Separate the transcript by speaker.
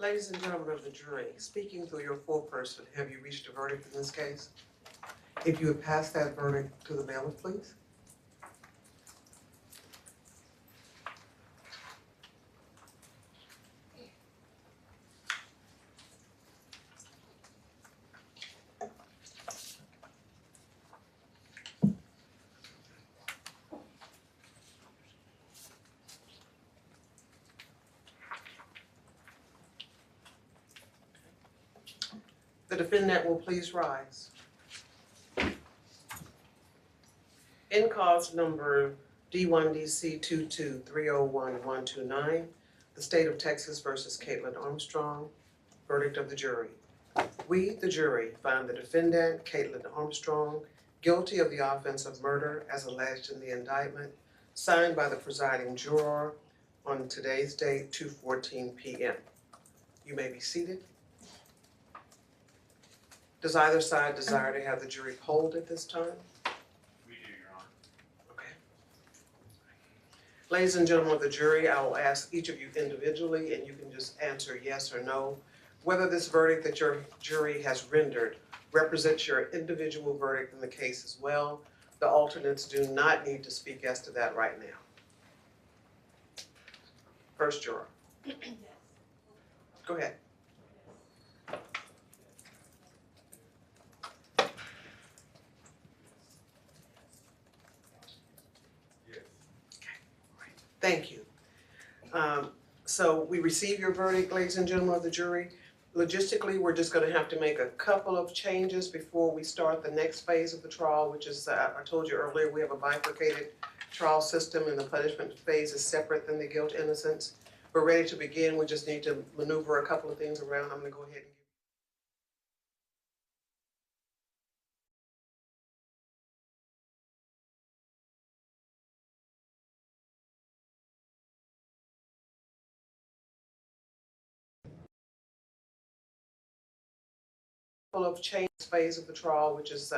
Speaker 1: Ladies and gentlemen of the jury, speaking through your foreperson, have you reached a verdict in this case? If you have passed that verdict to the bailiff, please. The defendant will please rise. In cause number D1DC 22301-129, the State of Texas versus Kaitlin Armstrong, verdict of the jury. We, the jury, find the defendant, Kaitlin Armstrong, guilty of the offense of murder as alleged in the indictment, signed by the presiding juror on today's date, 2:14 p.m. You may be seated. Does either side desire to have the jury polled at this time?
Speaker 2: We do, Your Honor.
Speaker 1: Okay. Ladies and gentlemen of the jury, I will ask each of you individually, and you can just answer yes or no, whether this verdict that your jury has rendered represents your individual verdict in the case as well. The alternates do not need to speak as to that right now. First juror.
Speaker 3: Yes.
Speaker 1: Go ahead. Thank you. So we receive your verdict, ladies and gentlemen of the jury. Logistically, we're just going to have to make a couple of changes before we start the next phase of the trial, which is, I told you earlier, we have a bifurcated trial system and the punishment phase is separate than the guilt innocence. We're ready to begin. We just need to maneuver a couple of things around. I'm going to go ahead and of change phase of the trial, which is